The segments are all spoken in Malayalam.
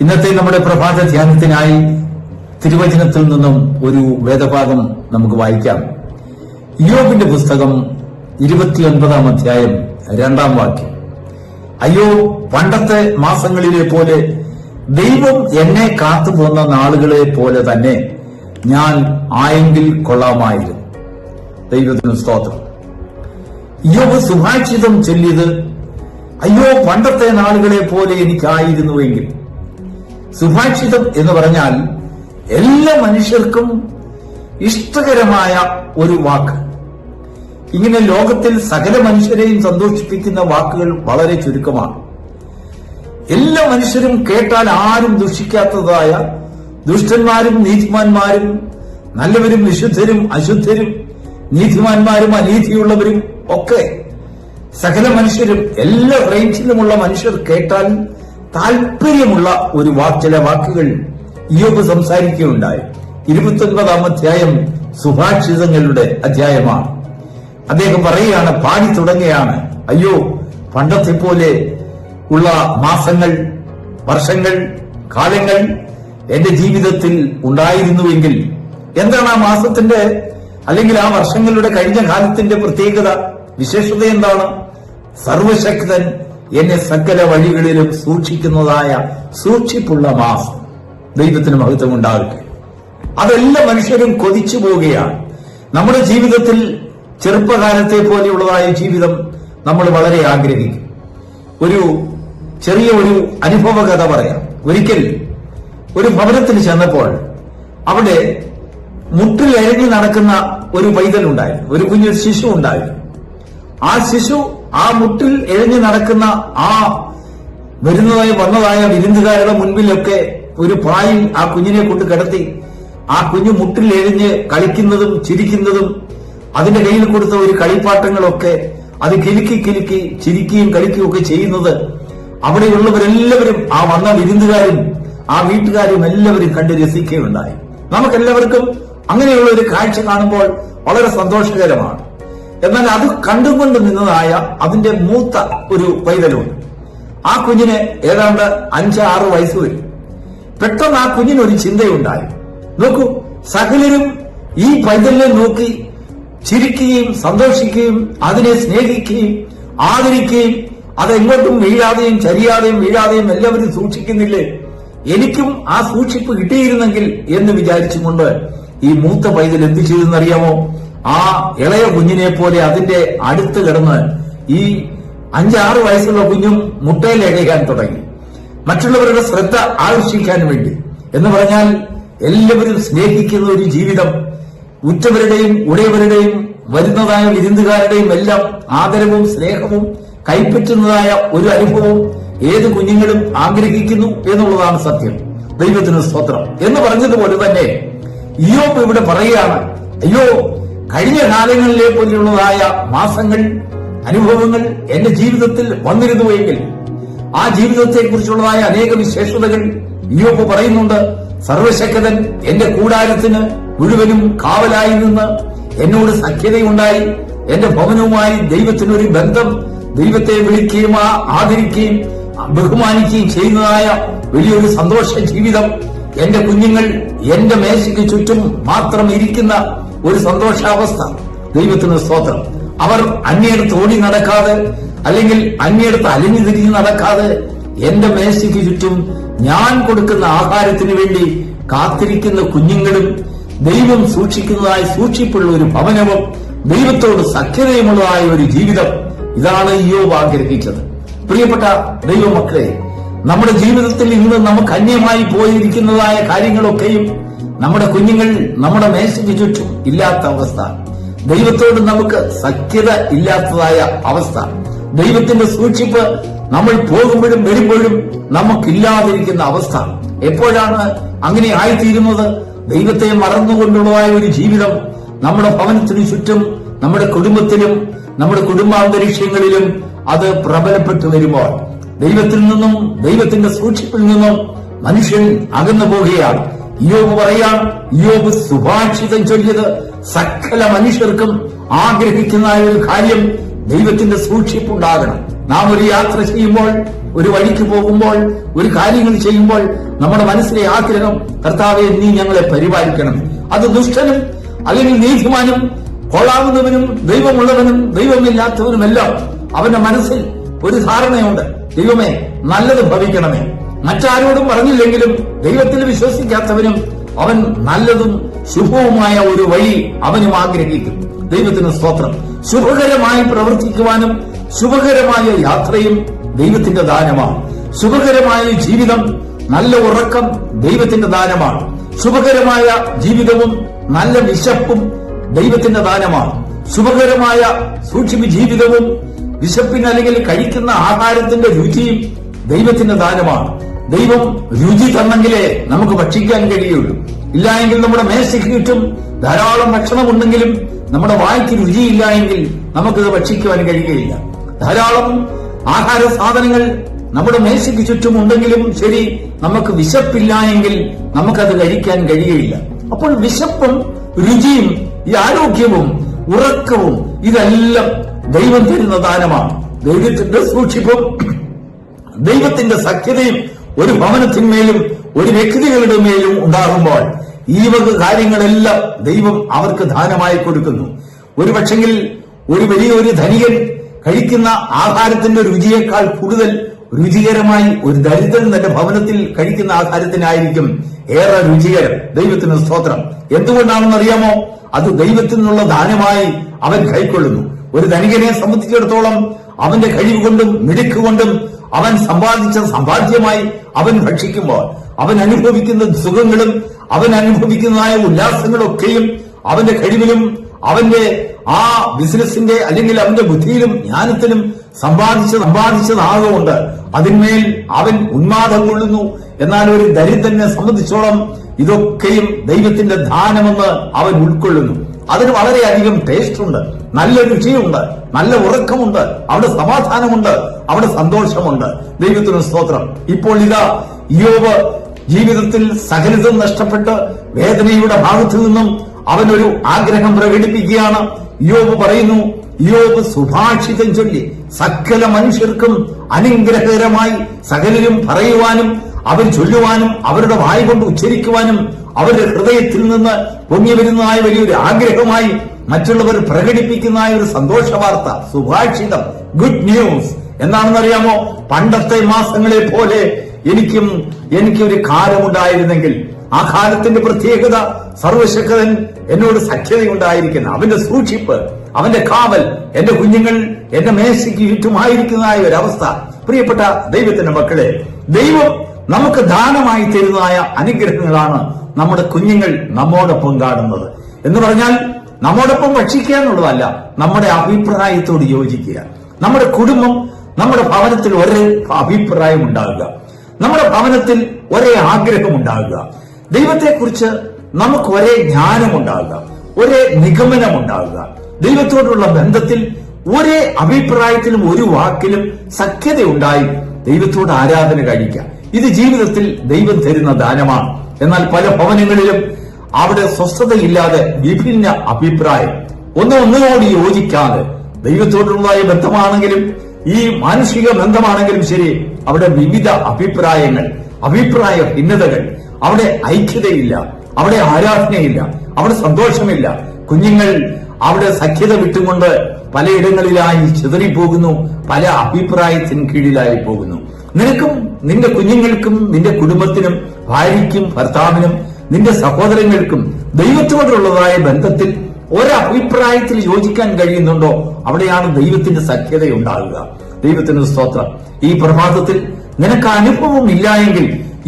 ഇന്നത്തെ നമ്മുടെ പ്രഭാത ധ്യാനത്തിനായി തിരുവചനത്തിൽ നിന്നും ഒരു വേദഭാഗം നമുക്ക് വായിക്കാം. ഇയ്യോബിന്റെ പുസ്തകം 29-ാം അധ്യായം 2-ാം വാക്യം. അയ്യോ, പണ്ടത്തെ മാസങ്ങളിലെ പോലെ ദൈവം എന്നെ കാത്തുപോന്ന നാളുകളെ പോലെ തന്നെ ഞാൻ ആയെങ്കിൽ കൊള്ളാമായിരുന്നു. ദൈവത്തിന് സ്തോത്രം. ഇയ്യോബ് സുഭാഷിതം ചൊല്ലിയത്, അയ്യോ പണ്ടത്തെ നാളുകളെ പോലെ എനിക്കായിരുന്നുവെങ്കിൽ. സുഭാഷിതം എന്ന് പറഞ്ഞാൽ എല്ലാ മനുഷ്യർക്കും ഇഷ്ടകരമായ ഒരു വാക്ക്. ഇങ്ങനെ ലോകത്തിൽ സകല മനുഷ്യരെയും സന്തോഷിപ്പിക്കുന്ന വാക്കുകൾ വളരെ ചുരുക്കമാണ്. എല്ലാ മനുഷ്യരും കേട്ടാൽ ആരും ദുഷിക്കാത്തതായ, ദുഷ്ടന്മാരും നീതിമാന്മാരും, നല്ലവരും വിശുദ്ധരും അശുദ്ധരും, നീതിമാന്മാരും അനീതിയുള്ളവരും ഒക്കെ സകല മനുഷ്യരും എല്ലാ റേഞ്ചിലുമുള്ള മനുഷ്യർ കേട്ടാൽ താല്പര്യമുള്ള ഒരു ചില വാക്കുകൾ ഇയ്യോബ് സംസാരിക്കുകയുണ്ടായി. 29-ാം അധ്യായം സുഭാഷിതങ്ങളുടെ അധ്യായമാണ്. അദ്ദേഹം പറയുകയാണ്, പാടി തുടങ്ങുകയാണ്, അയ്യോ പണ്ടത്തെ പോലെ ഉള്ള മാസങ്ങൾ, വർഷങ്ങൾ, കാലങ്ങൾ എന്റെ ജീവിതത്തിൽ ഉണ്ടായിരുന്നുവെങ്കിൽ. എന്താണ് ആ മാസത്തിന്റെ അല്ലെങ്കിൽ ആ വർഷങ്ങളുടെ കഴിഞ്ഞ കാലത്തിന്റെ പ്രത്യേകത, വിശേഷത എന്താണ്? സർവശക്തൻ എന്നെ സകല വഴികളിലും സൂക്ഷിക്കുന്നതായ സൂക്ഷിപ്പുള്ള മാസം. ദൈവത്തിന് മഹത്വം ഉണ്ടാകട്ടെ. അതെല്ലാ മനുഷ്യരും കൊതിച്ചു പോവുകയാണ്. നമ്മുടെ ജീവിതത്തിൽ ചെറുപ്പകാലത്തെ പോലെയുള്ളതായ ജീവിതം നമ്മൾ വളരെ ആഗ്രഹിക്കും. ഒരു ചെറിയ അനുഭവ കഥ പറയാം. ഒരിക്കൽ ഒരു ഭവനത്തിൽ ചെന്നപ്പോൾ അവിടെ മുട്ടിൽ എഴഞ്ഞു നടക്കുന്ന ഒരു പൈതലുണ്ടായിരുന്നു, ഒരു കുഞ്ഞു ശിശു ഉണ്ടായിരുന്നു. ആ ശിശു ആ മുട്ടിൽ എഴഞ്ഞു നടക്കുന്ന ആ വന്നതായ വിരുന്നുകാരുടെ മുൻപിലൊക്കെ ഒരു പായിൽ ആ കുഞ്ഞിനെ കൊണ്ട് കിടത്തി ആ കുഞ്ഞു മുട്ടിൽ എഴഞ്ഞ് കളിക്കുന്നതും ചിരിക്കുന്നതും അതിന്റെ കയ്യിൽ കൊടുത്ത ഒരു കളിപ്പാട്ടങ്ങളൊക്കെ അത് കിലുക്കി ചിരിക്കുകയും കളിക്കുകയും ഒക്കെ ചെയ്യുന്നത് അവിടെയുള്ളവരെല്ലാവരും, ആ വന്ന വിരുന്നുകാരും ആ വീട്ടുകാരും എല്ലാവരും കണ്ട് രസിക്കുകയുണ്ടായി. നമുക്കെല്ലാവർക്കും അങ്ങനെയുള്ള ഒരു കാഴ്ച കാണുമ്പോൾ വളരെ സന്തോഷകരമാണ്. എന്നാൽ അത് കണ്ടുകൊണ്ട് നിന്നതായ അതിന്റെ മൂത്ത ഒരു പൈതലുണ്ട്. ആ കുഞ്ഞിന് ഏതാണ്ട് 5-6 വയസ്സ് വരും. പെട്ടെന്ന് ആ കുഞ്ഞിനൊരു ചിന്തയുണ്ടായി. നോക്കൂ, സകലരും ഈ പൈതലിനെ നോക്കി ചിരിക്കുകയും സന്തോഷിക്കുകയും അതിനെ സ്നേഹിക്കുകയും ആദരിക്കുകയും അതെങ്ങോട്ടും വീഴാതെയും ചരിയാതെയും വീഴാതെയും എല്ലാവരും സൂക്ഷിക്കുന്നില്ലേ, എനിക്കും ആ സൂക്ഷിപ്പ് കിട്ടിയിരുന്നെങ്കിൽ എന്ന് വിചാരിച്ചുകൊണ്ട് ഈ മൂത്ത പൈതൽ എന്ത് ചെയ്തെന്നറിയാമോ? ആ ഇളയ കുഞ്ഞിനെ പോലെ അതിന്റെ അടുത്ത് കിടന്ന് ഈ 5-6 വയസ്സുള്ള കുഞ്ഞും മുട്ടയിൽ എഴയാൻ തുടങ്ങി. മറ്റുള്ളവരുടെ ശ്രദ്ധ ആകർഷിക്കാൻ വേണ്ടി. എന്ന് പറഞ്ഞാൽ എല്ലാവരും സ്നേഹിക്കുന്ന ഒരു ജീവിതം, ഉറ്റവരുടെയും ഉടയവരുടെയും വരുന്നതായ വിരുന്നുകാരുടെയും എല്ലാം ആദരവും സ്നേഹവും കൈപ്പറ്റുന്നതായ ഒരു അനുഭവം ഏത് കുഞ്ഞുങ്ങളും ആഗ്രഹിക്കുന്നു എന്നുള്ളതാണ് സത്യം. ദൈവത്തിന് സ്തോത്രം. എന്ന് പറഞ്ഞതുപോലെ തന്നെ ഇയ്യോബ് ഇവിടെ പറയുകയാണ്, അയ്യോ കഴിഞ്ഞ കാലങ്ങളിലെ പോലെയുള്ളതായ മാസങ്ങൾ, അനുഭവങ്ങൾ എന്റെ ജീവിതത്തിൽ വന്നിരുന്നുവെങ്കിൽ. ആ ജീവിതത്തെക്കുറിച്ചുള്ളതായ അനേക വിശേഷതകൾ ഇയ്യോബ് പറയുന്നുണ്ട്. സർവശക്തൻ എന്റെ കൂടാരത്തിന് മുഴുവനും കാവലായി നിന്ന് എന്നോട് സഖ്യതയുണ്ടായി. എന്റെ ഭവനവുമായി ദൈവത്തിനൊരു ബന്ധം, ദൈവത്തെ വിളിക്കുകയും ആദരിക്കുകയും ബഹുമാനിക്കുകയും ചെയ്യുന്നതായ വലിയൊരു സന്തോഷ ജീവിതം. എന്റെ കുഞ്ഞുങ്ങൾ എന്റെ മേശയ്ക്ക് ചുറ്റും മാത്രം ഇരിക്കുന്ന ഒരു സന്തോഷാവസ്ഥ. ദൈവത്തിന് സ്തോത്രം. അവർ അന്യടുത്ത് ഓടി നടക്കാതെ അല്ലെങ്കിൽ അന്യടുത്ത് അലിഞ്ഞു തിരിഞ്ഞു നടക്കാതെ എന്റെ മേശയ്ക്ക് ചുറ്റും ഞാൻ കൊടുക്കുന്ന ആഹാരത്തിന് വേണ്ടി കാത്തിരിക്കുന്ന കുഞ്ഞുങ്ങളും, ദൈവം സൂക്ഷിക്കുന്നതായ സൂക്ഷിപ്പുള്ള ഒരു ഭവനവും, ദൈവത്തോട് സഖ്യതയുമുള്ളതായ ഒരു ജീവിതം. ഇതാണ് ഇയ്യോബ് ആഗ്രഹിച്ചത്. പ്രിയപ്പെട്ട ദൈവമക്കളെ, നമ്മുടെ ജീവിതത്തിൽ ഇന്ന് നമുക്ക് അന്യമായി പോയിരിക്കുന്നതായ കാര്യങ്ങളൊക്കെയും നമ്മുടെ കുഞ്ഞുങ്ങൾ നമ്മുടെ മേശയ്ക്ക് ചുറ്റും ഇല്ലാത്ത അവസ്ഥ, ദൈവത്തോട് നമുക്ക് സഖ്യത ഇല്ലാത്തതായ അവസ്ഥ, ദൈവത്തിന്റെ സൂക്ഷിപ്പ് നമ്മൾ പോകുമ്പോഴും വരുമ്പോഴും നമുക്കില്ലാതിരിക്കുന്ന അവസ്ഥ. എപ്പോഴാണ് അങ്ങനെ ആയിത്തീരുന്നത്? ദൈവത്തെ മറന്നുകൊണ്ടുള്ളതായ ഒരു ജീവിതം നമ്മുടെ ഭവനത്തിനു ചുറ്റും, നമ്മുടെ കുടുംബത്തിലും നമ്മുടെ കുടുംബാന്തരീക്ഷങ്ങളിലും അത് പ്രബലപ്പെട്ടു വരുമ്പോൾ ദൈവത്തിൽ നിന്നും ദൈവത്തിന്റെ സൂക്ഷിപ്പിൽ നിന്നും മനുഷ്യൻ അകന്നു പോകുകയാണ്. ഇയ്യോബ് പറയാൻ, ഇയ്യോബ് സുഭാഷിതം ചൊല്ലിയത് സകല മനുഷ്യർക്കും ആഗ്രഹിക്കുന്ന ഒരു കാര്യം ദൈവത്തിന്റെ സൂക്ഷിപ്പുണ്ടാകണം. നാം ഒരു യാത്ര ചെയ്യുമ്പോൾ ഒരു വഴിക്ക് പോകുമ്പോൾ, ഒരു കാര്യങ്ങൾ ചെയ്യുമ്പോൾ നമ്മുടെ മനസ്സിലെ ആഗ്രഹം, കർത്താവെ നീ ഞങ്ങളെ പരിപാലിക്കണം. അത് ദുഷ്ടനും അല്ലെങ്കിൽ നീതിമാനും കൊള്ളാവുന്നവനും ദൈവമുള്ളവനും ദൈവമില്ലാത്തവനുമെല്ലാം അവന്റെ മനസ്സിൽ ഒരു ധാരണയുണ്ട്, ദൈവമേ നല്ലത് ഭവിക്കണമേ. മറ്റാരോടും പറഞ്ഞില്ലെങ്കിലും ദൈവത്തിൽ വിശ്വസിക്കാത്തവനും അവൻ നല്ലതും ശുഭവുമായ ഒരു വഴി അവനും ആഗ്രഹിക്കും. ദൈവത്തിന് സ്തോത്രം. ശുഭകരമായി പ്രവർത്തിക്കുവാനും ശുഭകരമായ യാത്രയും ദൈവത്തിന്റെ ദാനമാണ്. ശുഭകരമായ ജീവിതം, നല്ല ഉറക്കം ദൈവത്തിന്റെ ദാനമാണ്. ശുഭകരമായ ജീവിതവും നല്ല വിശപ്പും ദൈവത്തിന്റെ ദാനമാണ്. ശുഭകരമായ സൂക്ഷ്മ ജീവിതവും വിശപ്പിന് അല്ലെങ്കിൽ കഴിക്കുന്ന ആഹാരത്തിന്റെ രുചിയും ദൈവത്തിന്റെ ദാനമാണ്. ദൈവം രുചി തന്നെങ്കിലേ നമുക്ക് ഭക്ഷിക്കാൻ കഴിയുള്ളൂ. ഇല്ലായെങ്കിൽ നമ്മുടെ മേശയ്ക്ക് ചുറ്റും ധാരാളം ഭക്ഷണമുണ്ടെങ്കിലും നമ്മുടെ വായ്ക്ക് രുചിയില്ല എങ്കിൽ നമുക്കിത് ഭക്ഷിക്കുവാൻ കഴിയുകയില്ല. ധാരാളം ആഹാര സാധനങ്ങൾ നമ്മുടെ മേശയ്ക്ക് ചുറ്റും ഉണ്ടെങ്കിലും ശരി, നമുക്ക് വിശപ്പില്ല എങ്കിൽ നമുക്കത് കഴിക്കാൻ കഴിയുകയില്ല. അപ്പോൾ വിശപ്പും രുചിയും ഈ ആരോഗ്യവും ഉറക്കവും ഇതെല്ലാം ദൈവം തരുന്ന ദാനമാണ്. ദൈവത്തിന്റെ സൂക്ഷിപ്പും ദൈവത്തിന്റെ സഖ്യതയും ഒരു ഭവനത്തിന്മേലും ഒരു വ്യക്തികളുടെ മേലും ഉണ്ടാകുമ്പോൾ ഈ വക കാര്യങ്ങളെല്ലാം ദൈവം അവർക്ക് ദാനമായി കൊടുക്കുന്നു. ഒരു പക്ഷെങ്കിൽ ഒരു വലിയൊരു ധനികൻ കഴിക്കുന്ന ആഹാരത്തിന്റെ രുചിയേക്കാൾ കൂടുതൽ രുചികരമായി ഒരു ദരിദ്രൻ തന്റെ ഭവനത്തിൽ കഴിക്കുന്ന ആഹാരത്തിനായിരിക്കും ഏറെ രുചികരം. ദൈവത്തിന് സ്തോത്രം. എന്തുകൊണ്ടാണെന്നറിയാമോ? അത് ദൈവത്തിൽ നിന്നുള്ള ദാനമായി അവൻ കൈക്കൊള്ളുന്നു. ഒരു ധനികനെ സംബന്ധിച്ചിടത്തോളം അവന്റെ കഴിവുകൊണ്ടും മിടുക്കുകൊണ്ടും അവൻ സമ്പാദിച്ച സമ്പാദ്യമായി അവൻ ഭക്ഷിക്കുമ്പോൾ അവൻ അനുഭവിക്കുന്ന സുഖങ്ങളും അവൻ അനുഭവിക്കുന്നതായ ഉല്ലാസങ്ങളൊക്കെയും അവന്റെ കഴിവിലും അവന്റെ ആ ബിസിനസിന്റെ അല്ലെങ്കിൽ അവന്റെ ബുദ്ധിയിലും ജ്ഞാനത്തിലും സമ്പാദിച്ചതാകൊണ്ട് അതിന്മേൽ അവൻ ഉന്മാദം കൊള്ളുന്നു. എന്നാൽ ഒരു ദരിദ്രനെ സംബന്ധിച്ചോളം ഇതൊക്കെയും ദൈവത്തിന്റെ ദാനമെന്ന് അവൻ ഉൾക്കൊള്ളുന്നു. അതിന് വളരെയധികം ടേസ്റ്റ് ഉണ്ട്, നല്ല രുചിയുണ്ട്, നല്ല ഉറക്കമുണ്ട്, അവിടെ സമാധാനമുണ്ട്, അവിടെ സന്തോഷമുണ്ട്. ദൈവത്തിന് സ്തോത്രം. ഇപ്പോൾ ഇതാ യോബ് ജീവിതത്തിൽ സകലതും നഷ്ടപ്പെട്ട് വേദനയുടെ ഭാഗത്തു നിന്നും അവനൊരു ആഗ്രഹം പ്രകടിപ്പിക്കുകയാണ്. യോബ് പറയുന്നു, യോബ് സുഭാഷിതം ചൊല്ലി സകല മനുഷ്യർക്കും അനുഗ്രഹകരമായി സകലരും പറയുവാനും അവർ ചൊല്ലുവാനും അവരുടെ വായ കൊണ്ട് ഉച്ചരിക്കുവാനും അവരുടെ ഹൃദയത്തിൽ നിന്ന് പൊങ്ങി വരുന്നതായ വലിയൊരു ആഗ്രഹമായി മറ്റുള്ളവർ പ്രകടിപ്പിക്കുന്നതായ ഒരു സന്തോഷ വാർത്ത, സുഭാഷിതം, ഗുഡ് ന്യൂസ്. എന്താണെന്നറിയാമോ? പണ്ടത്തെ മാസങ്ങളെ പോലെ എനിക്കൊരു കാലമുണ്ടായിരുന്നെങ്കിൽ, ആ കാലത്തിന്റെ പ്രത്യേകത സർവശക്തൻ എന്നോട് സഖ്യതയുണ്ടായിരിക്കുന്ന അവന്റെ സൂക്ഷിപ്പ്, അവന്റെ കാവൽ, എന്റെ കുഞ്ഞുങ്ങൾ എന്റെ മേശയ്ക്ക് ചുറ്റുമായിരിക്കുന്നതായ ഒരവസ്ഥ. പ്രിയപ്പെട്ട ദൈവത്തിന്റെ മക്കളെ, ദൈവം നമുക്ക് ദാനമായി തരുന്നതായ അനുഗ്രഹങ്ങളാണ് നമ്മുടെ കുഞ്ഞുങ്ങൾ നമ്മോടൊപ്പം കാണുന്നത്. എന്ന് പറഞ്ഞാൽ നമ്മോടൊപ്പം ഭക്ഷിക്കുക എന്നുള്ളതല്ല, നമ്മുടെ അഭിപ്രായത്തോട് യോജിക്കുക. നമ്മുടെ കുടുംബം, നമ്മുടെ ഭവനത്തിൽ ഒരേ അഭിപ്രായം ഉണ്ടാകുക, നമ്മുടെ ഭവനത്തിൽ ഒരേ ആഗ്രഹം ഉണ്ടാകുക, ദൈവത്തെക്കുറിച്ച് നമുക്ക് ഒരേ ജ്ഞാനമുണ്ടാകുക, ഒരേ നിഗമനമുണ്ടാകുക, ദൈവത്തോടുള്ള ബന്ധത്തിൽ ഒരേ അഭിപ്രായത്തിലും ഒരു വാക്കിലും സഖ്യതയുണ്ടായി ദൈവത്തോട് ആരാധന കഴിക്കാം. ഇത് ജീവിതത്തിൽ ദൈവം തരുന്ന ദാനമാണ്. എന്നാൽ പല ഭവനങ്ങളിലും അവിടെ സ്വസ്ഥതയില്ലാതെ വിഭിന്ന അഭിപ്രായം, ഒന്നിനോട് യോജിക്കാതെ, ദൈവത്തോടുള്ളതായ ബന്ധമാണെങ്കിലും ഈ മാനുഷിക ബന്ധമാണെങ്കിലും ശരി, അവിടെ വിവിധ അഭിപ്രായങ്ങൾ, അഭിപ്രായ ഭിന്നതകൾ, അവിടെ ഐക്യതയില്ല, അവിടെ ആരാധനയില്ല, അവിടെ സന്തോഷമില്ല. കുഞ്ഞുങ്ങൾ അവിടെ സഖ്യത വിട്ടുകൊണ്ട് പലയിടങ്ങളിലായി ചിതറിപ്പോകുന്നു, പല അഭിപ്രായത്തിന് കീഴിലായി പോകുന്നു. നിനക്കും നിന്റെ കുഞ്ഞുങ്ങൾക്കും നിന്റെ കുടുംബത്തിനും ഭാര്യയ്ക്കും ഭർത്താവിനും നിന്റെ സഹോദരങ്ങൾക്കും ദൈവത്തോടുള്ളതായ ബന്ധത്തിൽ ഒരഭിപ്രായത്തിൽ യോജിക്കാൻ കഴിയുന്നുണ്ടോ? അവിടെയാണ് ദൈവത്തിന്റെ സഖ്യതയുണ്ടാകുക. ദൈവത്തിന് സ്തോത്രം. ഈ പ്രഭാതത്തിൽ നിനക്ക് അനുഭവം ഇല്ല എങ്കിൽ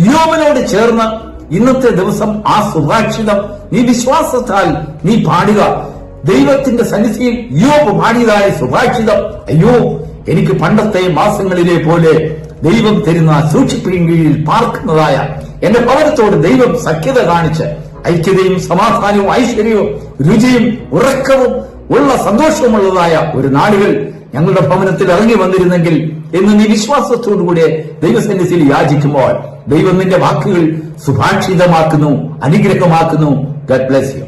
യോബിനോട് ചേർന്ന് ഇന്നത്തെ ദിവസം ആ സുഭാഷിതം നീ വിശ്വാസത്താൽ നീ പാടുക. ദൈവത്തിന്റെ സന്നിധിയിൽ യോബ് പാടിയതായ സുഭാഷിതം, അയ്യോ എനിക്ക് പണ്ടത്തെ മാസങ്ങളിലെ പോലെ ദൈവം തരുന്ന സൂക്ഷിപ്പിൻ കീഴിൽ പാർക്കുന്നതായ എന്റെ ഭവനത്തോട് ദൈവം സഖ്യത കാണിച്ച് ഐക്യതയും സമാധാനവും ഐശ്വര്യവും രുചിയും ഉറക്കവും ഉള്ള സന്തോഷവുമുള്ളതായ ഒരു നാളുകൾ ഞങ്ങളുടെ ഭവനത്തിൽ ഇറങ്ങി വന്നിരുന്നെങ്കിൽ എന്ന് നീ വിശ്വാസത്തോടുകൂടെ ദൈവസന്നിധിയിൽ യാചിക്കുമ്പോൾ ദൈവം നിന്റെ വാക്കുകൾ സുഭാഷിതമാക്കുന്നു, അനുഗ്രഹമാക്കുന്നു. God bless U.